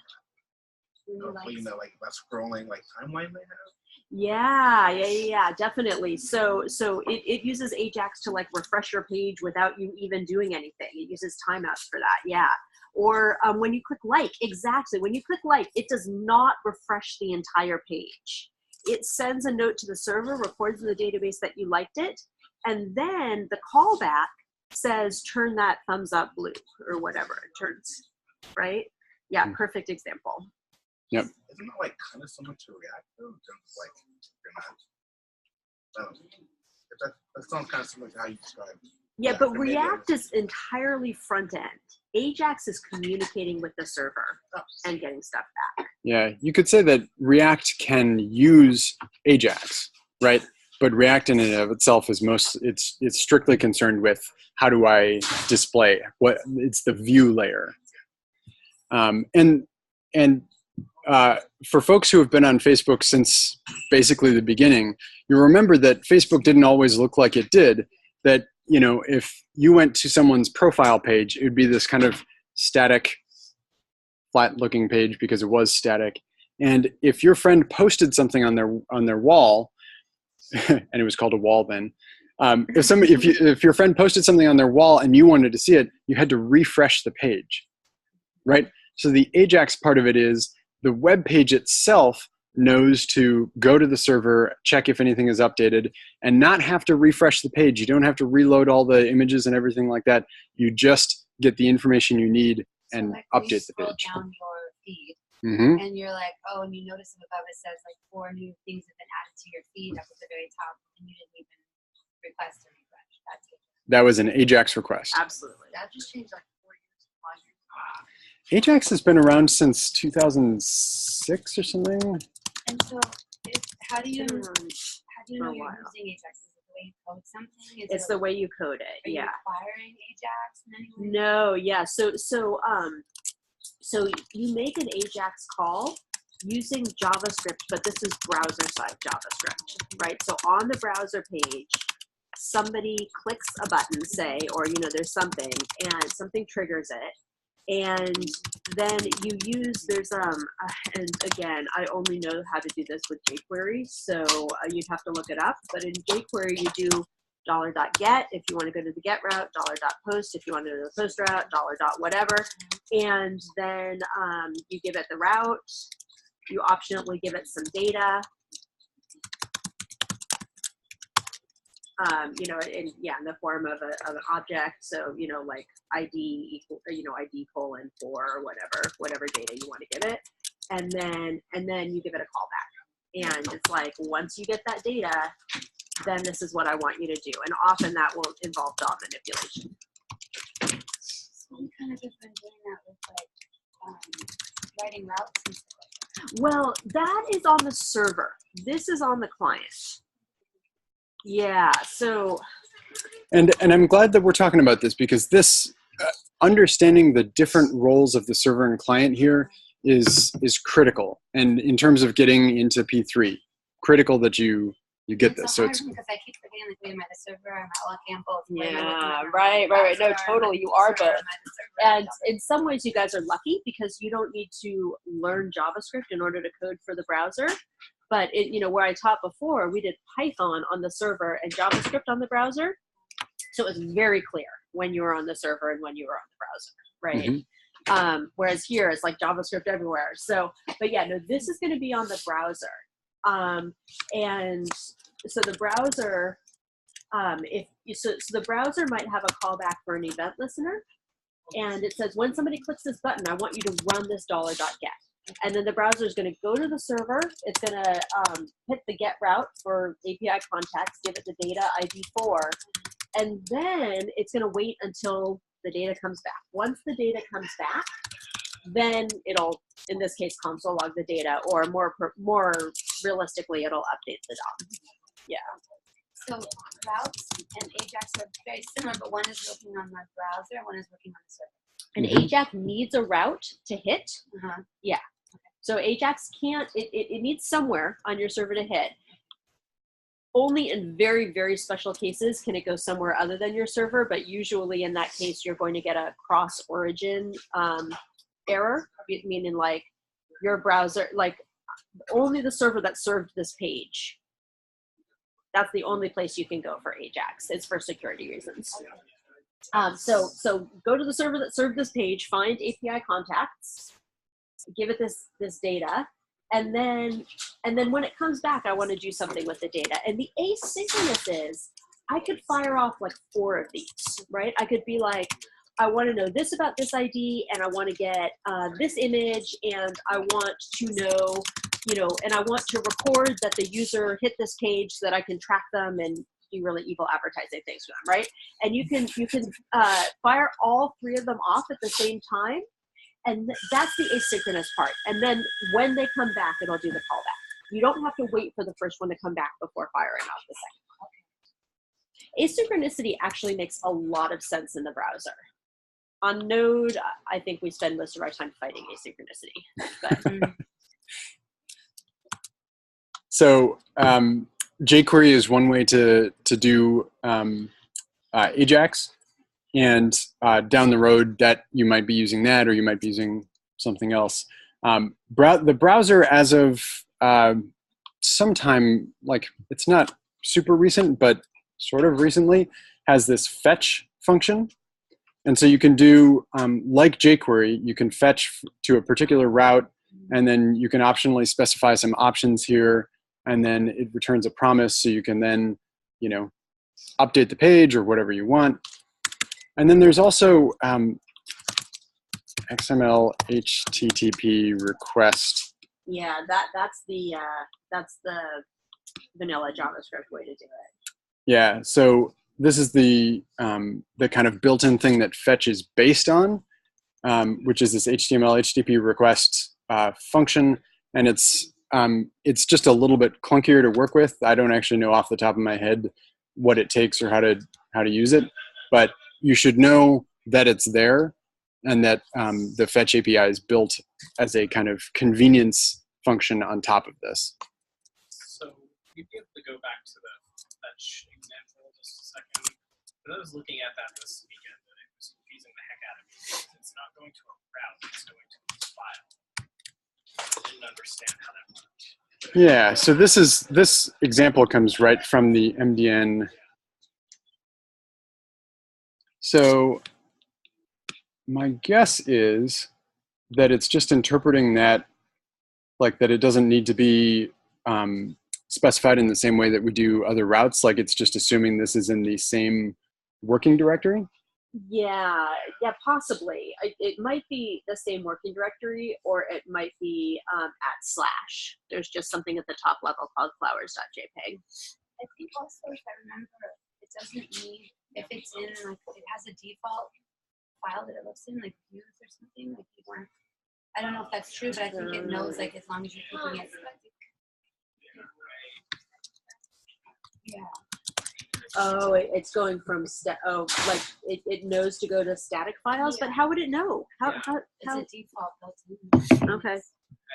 Like that scrolling like timeline they have? Yeah, definitely. So it uses AJAX to like refresh your page without you even doing anything. It uses timeouts for that, yeah. Or when you click like, exactly. When you click like, it does not refresh the entire page. It sends a note to the server, records in the database that you liked it, and then the callback says, turn that thumbs up blue, or whatever it turns, right? Yeah, perfect example. Yep. Isn't it like kind of similar to React though? In terms of like, you're not, that sounds kind of similar to how you described. Yeah, but React is entirely front end. AJAX is communicating with the server and getting stuff back. Yeah, you could say that React can use AJAX, right? But React in and of itself is it's strictly concerned with how do I display what it's the view layer. For folks who have been on Facebook since basically the beginning, you remember that Facebook didn't always look like it did. That, if you went to someone's profile page, it would be this kind of static, flat-looking page because it was static. And if your friend posted something on their wall, and it was called a wall then, if your friend posted something on their wall and you wanted to see it, you had to refresh the page, right? So the AJAX part of it is the web page itself knows to go to the server, check if anything is updated, and not have to refresh the page. You don't have to reload all the images and everything like that. You just get the information you need and update the page. Down your feed, Mm-hmm. and you're like, oh, and you notice above it says like 4 new things have been added to your feed up at the very top, and you didn't even request a refresh. That's it. That was an AJAX request. Absolutely. That just changed like 4 years, 5 years. AJAX has been around since 2006 or something. And so, how do you know For a you're while. using AJAX? Is it the way you code something? Is It's the way you code it, Are you yeah. requiring AJAX in any way? No, yeah. So you make an AJAX call using JavaScript, but this is browser-side JavaScript, right? So on the browser page, somebody clicks a button, say, or there's something, and something triggers it, and then you use and again, I only know how to do this with jQuery, so you'd have to look it up. But in jQuery, you do $.get if you want to go to the get route, $.post if you want to go to the post route, $.whatever, and then you give it the route. You optionally give it some data. you know, in the form of an object. So, you know, like ID equal, you know, ID colon 4 or whatever data you want to give it. And then you give it a callback. And it's like, once you get that data, then this is what I want you to do. And often that will involve DOM manipulation. So you kind of just been doing that with writing routes and stuff like that. Well, that is on the server. This is on the client. Yeah, so. And I'm glad that we're talking about this, because this understanding the different roles of the server and client here is critical. And in terms of getting into P3, critical that you get this. So it's because I keep forgetting, like, wait, am I the server? Am I all Campbell? Yeah, right. No, totally. You are both. And in some ways, you guys are lucky because you don't need to learn JavaScript in order to code for the browser. But you know, where I taught before, we did Python on the server and JavaScript on the browser. So it was very clear when you were on the server and when you were on the browser, right? Mm-hmm. Whereas here it's like JavaScript everywhere. So, but yeah, no, this is going to be on the browser. And so the browser, so the browser might have a callback for an event listener, and it says, when somebody clicks this button, I want you to run this $.get. And then the browser is going to go to the server. It's going to hit the get route for API contacts, give it the data ID 4, and then it's going to wait until the data comes back. Once the data comes back, then it'll, in this case, console log the data, or more realistically, it'll update the DOM. Yeah. So routes and Ajax are very similar, but one is working on the browser and one is working on the server. And Ajax needs a route to hit. Yeah. So Ajax can't, it needs somewhere on your server to hit. Only in very, very special cases can it go somewhere other than your server, but usually in that case, you're going to get a cross-origin error, meaning like your browser, like only the server that served this page. That's the only place you can go for Ajax. It's for security reasons. So go to the server that served this page, find API contacts, give it this data, and then when it comes back, I want to do something with the data. And the asynchronous is, I could fire off like 4 of these, right? I could be like, I want to know this about this ID, and I want to get this image, and I want to know, you know, and I want to record that the user hit this page so that I can track them and do really evil advertising things for them, right? And you can fire all 3 of them off at the same time, and that's the asynchronous part. And then when they come back, it'll do the callback. You don't have to wait for the first one to come back before firing off the second one. Asynchronicity actually makes a lot of sense in the browser. On Node, I think we spend most of our time fighting asynchronicity. But. So jQuery is one way to do Ajax, and down the road that you might be using that, or you might be using something else. The browser, as of sometime, like, it's not super recent, but sort of recently, has this fetch function. And so you can do, like jQuery, you can fetch to a particular route, and then you can optionally specify some options here, and then it returns a promise, so you can then, you know, update the page or whatever you want. And then there's also XML HTTP request. Yeah, that's the vanilla JavaScript way to do it. Yeah, so this is the kind of built-in thing that Fetch is based on, which is this HTML HTTP request function, and it's just a little bit clunkier to work with. I don't actually know off the top of my head what it takes or how to use it, but you should know that it's there, and that the Fetch API is built as a kind of convenience function on top of this. So you'd be able to go back to the Fetch example just a second. But I was looking at that this weekend, and it was confusing the heck out of me. It's not going to a route, it's going to a file. I didn't understand how that worked. Yeah, so this example comes right from the MDN. So my guess is that it's just interpreting that, like, that it doesn't need to be specified in the same way that we do other routes? Like it's just assuming this is in the same working directory? Yeah, possibly. It might be the same working directory, or it might be @/. There's just something at the top level called flowers.jpg. I think also, if I remember, it doesn't mean if it's in like it has a default file that it looks in, like views or something. Like you want, I don't know if that's true, but I think it knows like as long as you're keeping it. Yeah. Oh, it's going from like it knows to go to static files, but how would it know? How It's a default built in. Okay.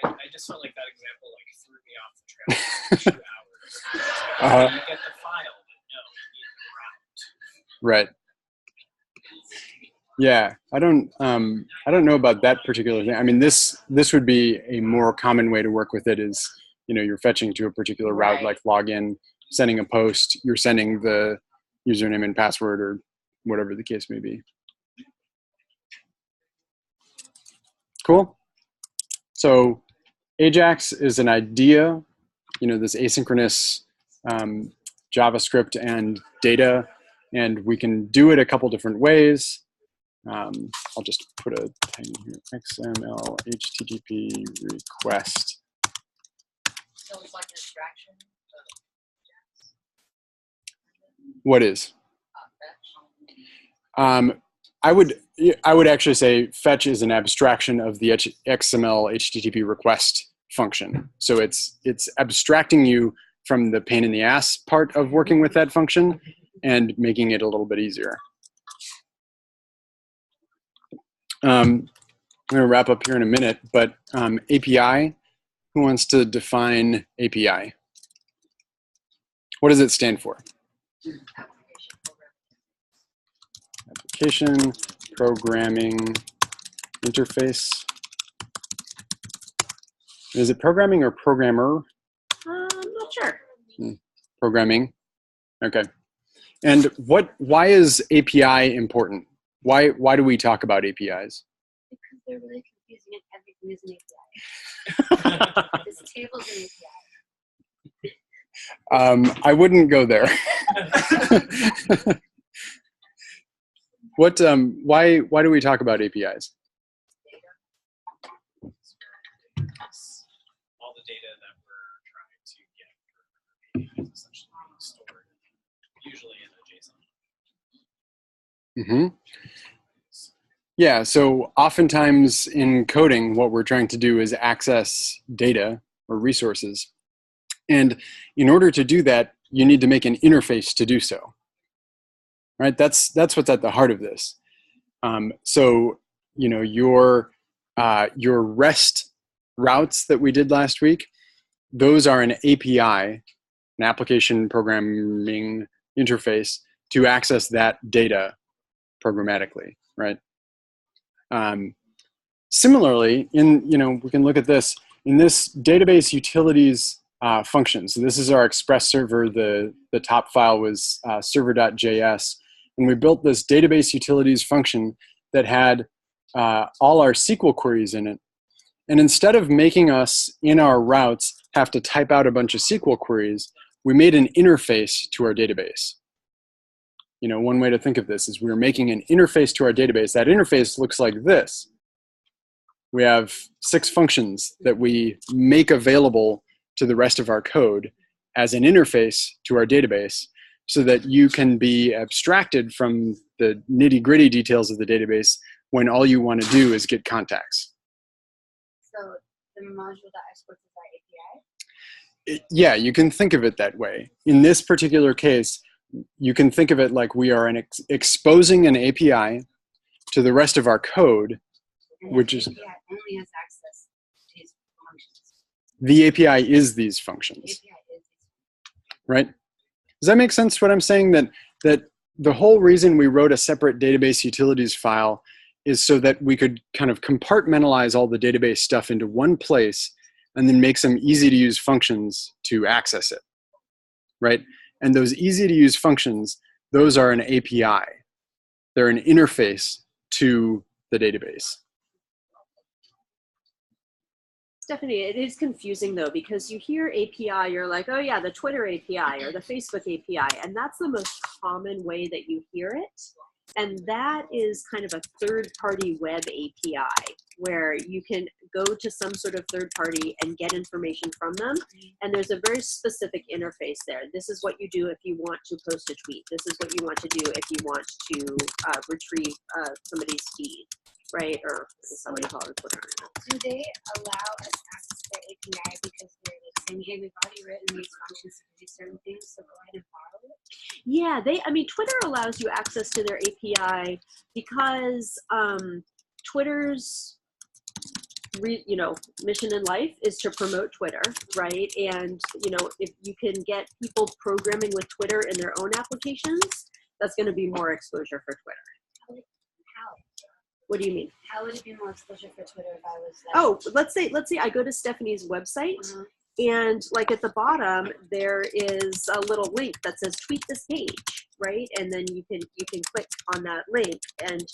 I just felt like that example like threw me off the trail for 2 hours. You get the file, but no, you need the route. Right. Yeah, I don't know about that particular thing. I mean, this would be a more common way to work with it is, you know, you're fetching to a particular route, like login, sending a post, you're sending the username and password or whatever the case may be. Cool. So Ajax is an idea, you know, this asynchronous JavaScript and data, and we can do it a couple different ways. I'll just put a tag in here, XML HTTP request. So it's like an abstraction. What is? Fetch. I would actually say fetch is an abstraction of the XML HTTP request function. So it's abstracting you from the pain in the ass part of working with that function and making it a little bit easier. I'm going to wrap up here in a minute, but API, who wants to define API? What does it stand for? Application Programming Interface. Is it programming or programmer? I'm not sure. Programming. Okay. And why is API important? Why do we talk about APIs? Because they're really confusing and everything is an API. This table's an API. I wouldn't go there. Why do we talk about APIs? All the data that we're trying to get for APIs is essentially being stored, usually in a JSON. Mm-hmm. Yeah, so oftentimes in coding, what we're trying to do is access data or resources. And in order to do that, you need to make an interface to do so. Right? That's what's at the heart of this. So, you know, your REST routes that we did last week, those are an API, an application programming interface to access that data programmatically, right? Similarly, we can look at this in this database utilities function. So this is our Express server. The top file was server.js, and we built this database utilities function that had all our SQL queries in it. And instead of making us in our routes have to type out a bunch of SQL queries, we made an interface to our database. You know, one way to think of this is we're making an interface to our database. That interface looks like this. We have 6 functions that we make available to the rest of our code as an interface to our database so that you can be abstracted from the nitty-gritty details of the database when all you want to do is get contacts. So the module that exports is our API? Yeah, you can think of it that way. In this particular case, you can think of it like we are exposing an API to the rest of our code, And which the is API only has access to these functions. the API is these functions, The API is right? Does that make sense what I'm saying? That the whole reason we wrote a separate database utilities file is so that we could kind of compartmentalize all the database stuff into one place and then make some easy to use functions to access it, right? And those easy to use functions, those are an API. They're an interface to the database. Stephanie, it is confusing though, because you hear API, you're like, oh yeah, the Twitter API or the Facebook API, and that's the most common way that you hear it. And that is kind of a third-party web API where you can go to some sort of third party and get information from them. And there's a very specific interface there. This is what you do if you want to post a tweet. This is what you want to do if you want to retrieve somebody's feed, right? Or somebody call it Twitter. Do they allow us access to their API because they're like saying, hey, we've already written these functions to do certain things, so go ahead and borrow it? Yeah, Twitter allows you access to their API because Twitter's mission in life is to promote Twitter, right? And if you can get people programming with Twitter in their own applications, that's going to be more exposure for Twitter. How? What do you mean? How would it be more exposure for Twitter if I was like? Oh, let's say I go to Stephanie's website. And like at the bottom, there is a little link that says tweet this page, right? And then you can click on that link, and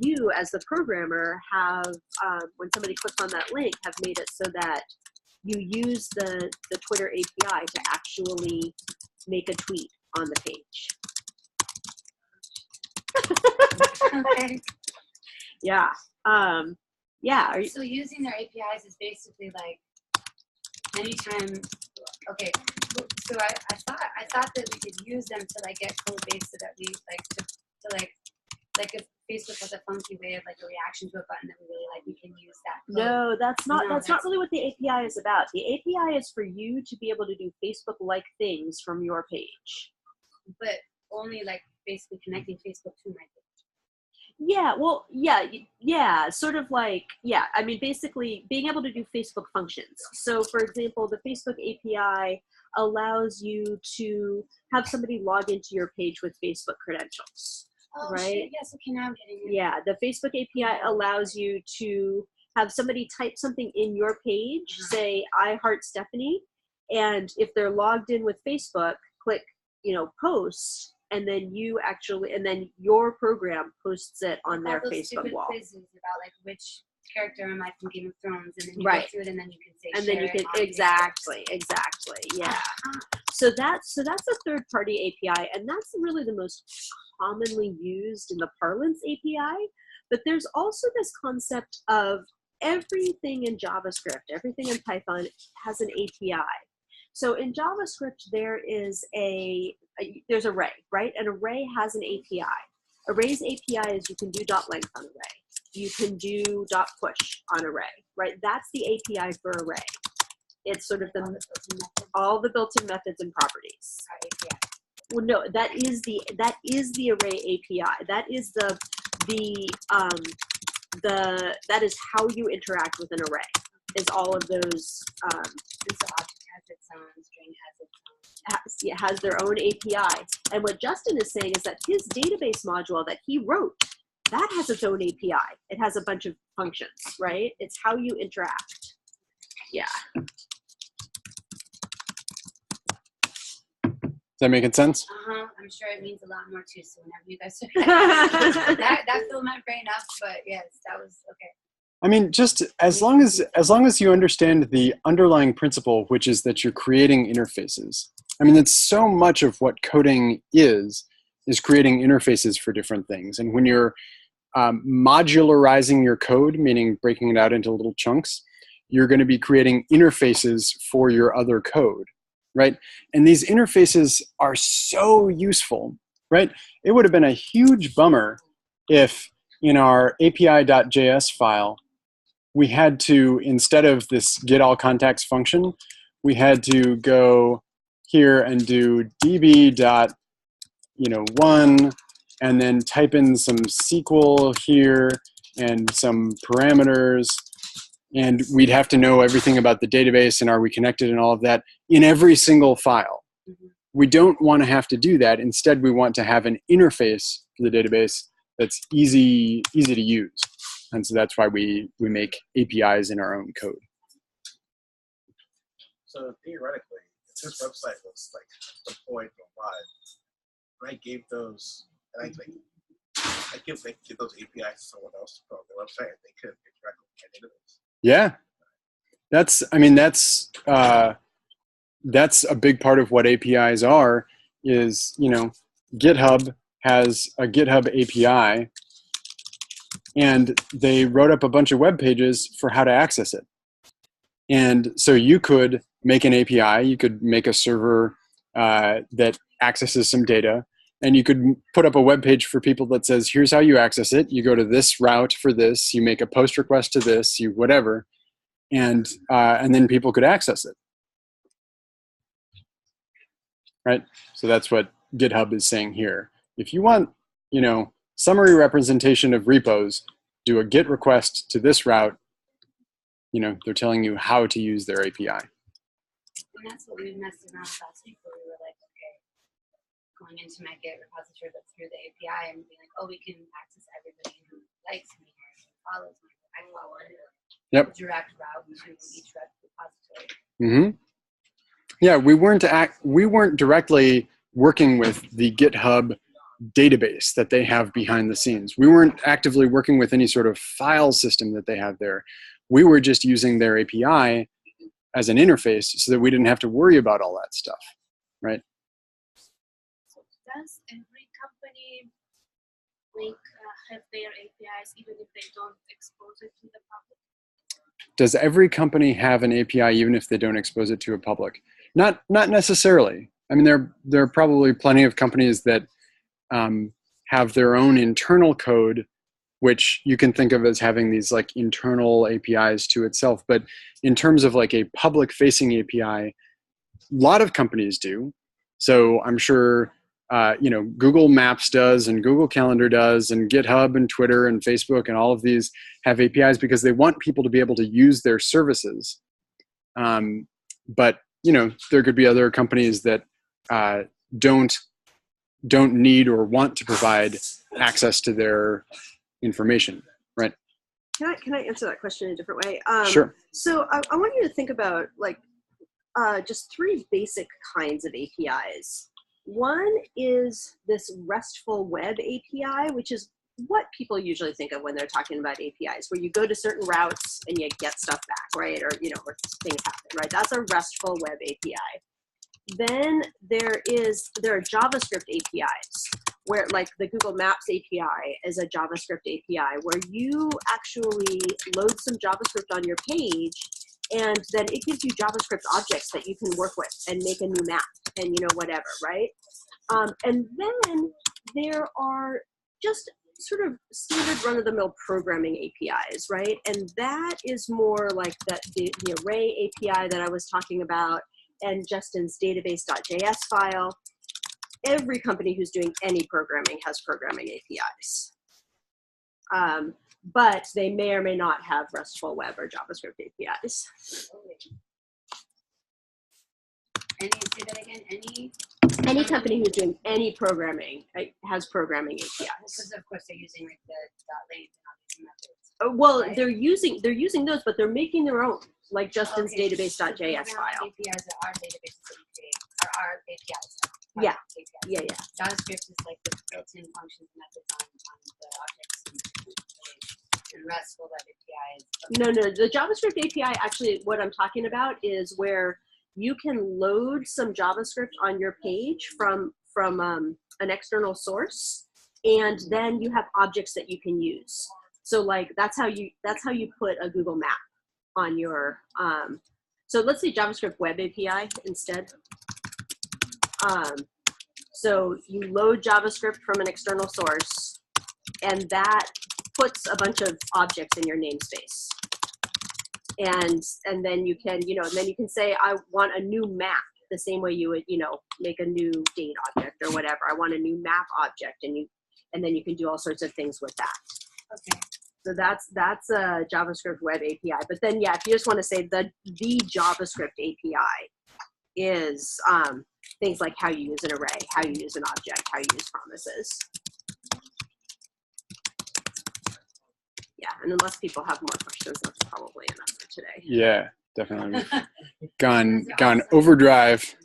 you as the programmer have, when somebody clicks on that link, have made it so that you use the Twitter API to actually make a tweet on the page. Okay. Yeah. Yeah. So using their APIs is basically like anytime. Okay. So I thought that we could use them to like get code base so that we like to like if Facebook has a funky way of like a reaction to a button that we really like, we can use that code. No, that's not really what the API is about. The API is for you to be able to do Facebook-like things from your page. But only like basically connecting Facebook to my page. Yeah, well, yeah, sort of like, yeah, I mean, basically being able to do Facebook functions. So, for example, the Facebook API allows you to have somebody log into your page with Facebook credentials, right? Shit, yes, okay, now I'm getting it. Yeah, the Facebook API allows you to have somebody type something in your page, say, I heart Stephanie, and if they're logged in with Facebook, click, post, and then your program posts it on their Facebook wall. Quizzes about like which character am I from Game of Thrones, and then you Right. go through it, and then you can say And then you can exactly, yeah. So that's a third-party API, and that's really the most commonly used in the Parlance API. But there's also this concept of everything in JavaScript, everything in Python has an API. So in JavaScript, there's array, right? An array has an API. Array's API is you can do .length on array. You can do .push on array, right? That's the API for array. It's sort of all the built-in methods and properties. Well, no, that is the array API. That is that is how you interact with an array. Is all of those. And so object has its own, string has its own. Has their own API. And what Justin is saying is that his database module that he wrote, that has its own API. It has a bunch of functions, right? It's how you interact. Yeah. Is that making sense? I'm sure it means a lot more too. So whenever you guys that filled my brain up, but yes, that was okay. I mean, just as long as you understand the underlying principle, which is that you're creating interfaces. I mean, that's so much of what coding is creating interfaces for different things. And when you're modularizing your code, meaning breaking it out into little chunks, you're going to be creating interfaces for your other code, right? And these interfaces are so useful, right? It would have been a huge bummer if in our API.js file, we had to, instead of this get all contacts function, we had to go here and do db.1 and then type in some SQL here and some parameters, and we'd have to know everything about the database and are we connected and all of that in every single file. Mm-hmm. We don't want to have to do that. Instead, we want to have an interface for the database that's easy to use. And so that's why we make APIs in our own code. So theoretically, if this website was like deployed live, and I gave those, and I give those APIs to someone else to put on their website, and they could interact with my database. Yeah. I mean, that's a big part of what APIs are. Is, you know, GitHub has a GitHub API, and they wrote up a bunch of web pages for how to access it. And so you could make an API, you could make a server that accesses some data, and you could put up a web page for people that says, here's how you access it. You go to this route for this, you make a post request to this, you whatever, and then people could access it. Right? So that's what GitHub is saying here. If you want, you know, summary representation of repos, do a GET request to this route. You know, they're telling you how to use their API. And that's what we messed around with last week, where we were like, okay, going into my Git repository, but through the API, and being like, oh, we can access everybody who likes me or follows me. I want a direct route to each repository. Mm-hmm. Yeah, we weren't directly working with the GitHub database that they have behind the scenes. We weren't actively working with any sort of file system that they have there. We were just using their API as an interface so that we didn't have to worry about all that stuff, right? So does every company have their APIs even if they don't expose it to the public? Does every company have an API even if they don't expose it to a public? Not necessarily. I mean, there are probably plenty of companies that have their own internal code, which you can think of as having these like internal APIs to itself. But in terms of like a public facing API, a lot of companies do. So I'm sure, you know, Google Maps does, and Google Calendar does, and GitHub and Twitter and Facebook and all of these have APIs because they want people to be able to use their services. But, you know, there could be other companies that don't need or want to provide access to their information, right? Can I answer that question in a different way? Sure. So I want you to think about like just three basic kinds of APIs. One is this RESTful web API, which is what people usually think of when they're talking about APIs, where you go to certain routes and you get stuff back, right? Or, you know, or things happen, right? That's a RESTful web API. Then there are JavaScript APIs, where like the Google Maps API is a JavaScript API, where you actually load some JavaScript on your page, and then it gives you JavaScript objects that you can work with and make a new map and, you know, whatever, right? And then there are just sort of standard run-of-the-mill programming APIs, right? And that is more like the array API that I was talking about, and Justin's database.js file. Every company who's doing any programming has programming APIs. But they may or may not have RESTful web or JavaScript APIs. Say that again. Any company who's doing any programming has programming APIs. Because of course they're using like the .length and all these methods. Well, right? they're using those, but they're making their own, like Justin's database.js file. APIs that our databases that we create are our APIs. Yeah. APIs. Yeah. JavaScript is like the built-in functions and methods on the objects. And RESTful web API is. No. The JavaScript API, actually, what I'm talking about is where you can load some JavaScript on your page from an external source, and then you have objects that you can use. So like that's how you put a Google Map on your. So let's say JavaScript web API instead. So you load JavaScript from an external source, and that puts a bunch of objects in your namespace. And then you can, and then you can say, I want a new map, the same way you would, make a new date object or whatever. I want a new map object, and then you can do all sorts of things with that. Okay. So that's a JavaScript web API. But then, yeah, if you just want to say the JavaScript API is things like how you use an array, how you use an object, how you use promises. Yeah, and unless people have more questions, that's probably enough for today. Yeah, definitely. Gone overdrive.